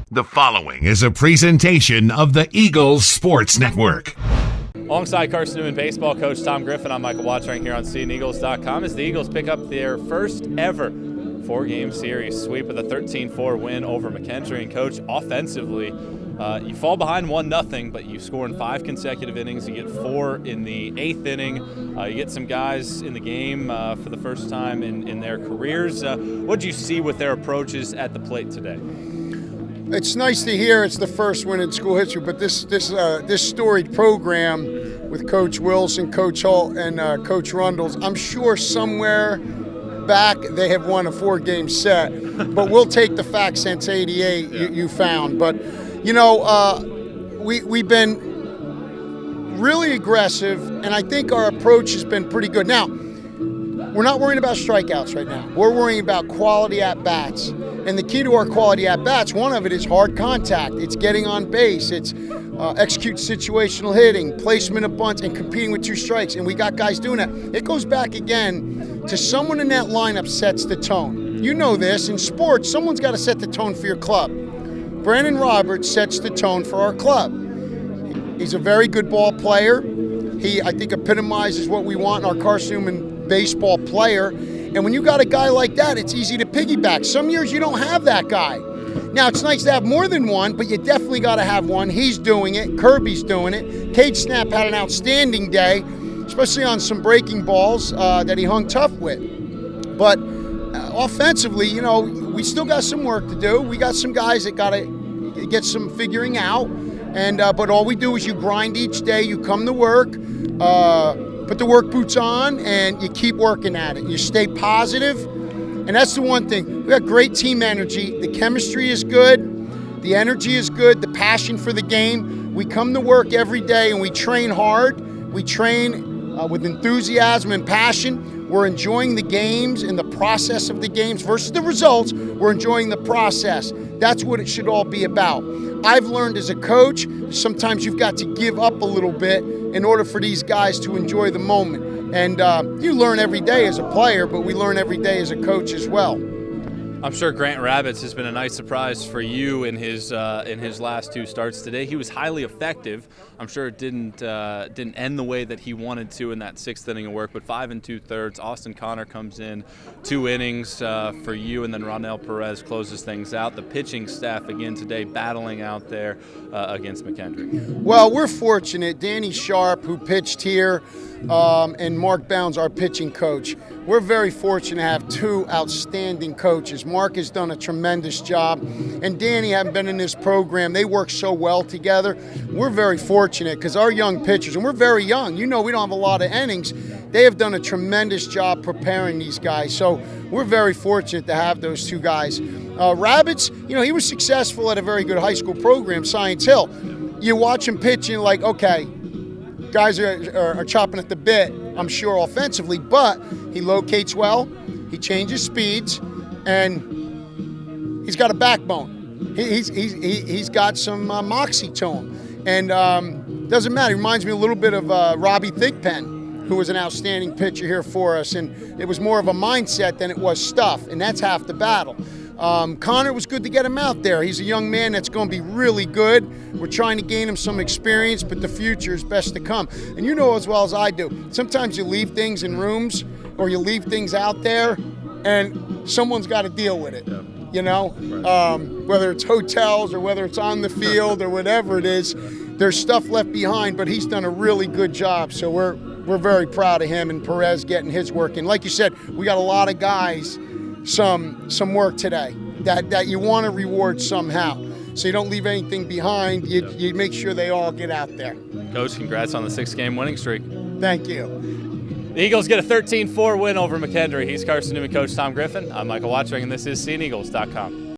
The following is a presentation of the Eagles Sports Network. Alongside Carson-Newman baseball coach Tom Griffin, I'm Michael Watchering here on SeeingEagles.com as the Eagles pick up their first ever four-game series sweep with a 13-4 win over McKendree. And coach, offensively, you fall behind 1-0, but you score in 5 consecutive innings. You get 4 in the 8th inning. You get some guys in the game for the first time in their careers. What did you see with their approaches at the plate today? It's nice to hear it's the first win in school history, but this storied program with Coach Wilson, Coach Holt, and Coach Rundles, I'm sure somewhere back they have won a 4-game set, but we'll take the fact since '88 you found. But you know, we've been really aggressive, and I think our approach has been pretty good. Now, we're not worrying about strikeouts right now. We're worrying about quality at-bats. And the key to our quality at-bats, one of it is hard contact. It's getting on base. It's execute situational hitting, placement of bunts, and competing with 2 strikes. And we got guys doing that. It goes back again to someone in that lineup sets the tone. You know this. In sports, someone's got to set the tone for your club. Brandon Roberts sets the tone for our club. He's a very good ball player. He, I think, epitomizes what we want in our Carson-Newman baseball player. And when you got a guy like that, it's easy to piggyback. Some years you don't have that guy. Now, it's nice to have more than one, but you definitely got to have one. He's doing it. Kirby's doing it. Cage Snap had an outstanding day, especially on some breaking balls that he hung tough with. But offensively, you know, we still got some work to do. We got some guys that got to get some figuring out. And but all we do is you grind each day. You come to work. Put the work boots on, and you keep working at it. You stay positive, and that's the one thing. We got great team energy. The chemistry is good. The energy is good. The passion for the game. We come to work every day, and we train hard. We train with enthusiasm and passion. We're enjoying the games and the process of the games versus the results. We're enjoying the process. That's what it should all be about. I've learned as a coach, sometimes you've got to give up a little bit in order for these guys to enjoy the moment. And you learn every day as a player, but we learn every day as a coach as well. I'm sure Grant Rabbits has been a nice surprise for you in his last 2 starts today. He was highly effective. I'm sure it didn't end the way that he wanted to in that 6th inning of work, but 5 2/3. Austin Connor comes in, 2 innings for you, and then Ronell Perez closes things out. The pitching staff again today battling out there against McKendree. Well, we're fortunate. Danny Sharp, who pitched here, and Mark Bounds, our pitching coach. We're very fortunate to have 2 outstanding coaches. Mark has done a tremendous job, and Danny, having been in this program, they work so well together. We're very fortunate because our young pitchers, and we're very young, you know, we don't have a lot of innings. They have done a tremendous job preparing these guys, so we're very fortunate to have those 2 guys. Rabbits, you know, he was successful at a very good high school program, Science Hill. You watch him pitch, and you're like, okay, guys are chopping at the bit, I'm sure, offensively, but he locates well, he changes speeds, and he's got a backbone. He's got some moxie to him, and doesn't matter. He reminds me a little bit of Robbie Thigpen, who was an outstanding pitcher here for us, and it was more of a mindset than it was stuff, and that's half the battle. Connor, was good to get him out there. He's a young man that's going to be really good. We're trying to gain him some experience, but the future is best to come. And you know as well as I do, sometimes you leave things in rooms or you leave things out there, and someone's got to deal with it. You know, whether it's hotels or whether it's on the field or whatever it is, there's stuff left behind, but he's done a really good job. So we're very proud of him and Perez getting his work in. Like you said, we got a lot of guys, some work today that you want to reward somehow. So you don't leave anything behind. You make sure they all get out there. Coach, congrats on the 6-game winning streak. Thank you. The Eagles get a 13-4 win over McKendree. He's Carson-Newman coach Tom Griffin. I'm Michael Watchering, and this is SeeingEagles.com.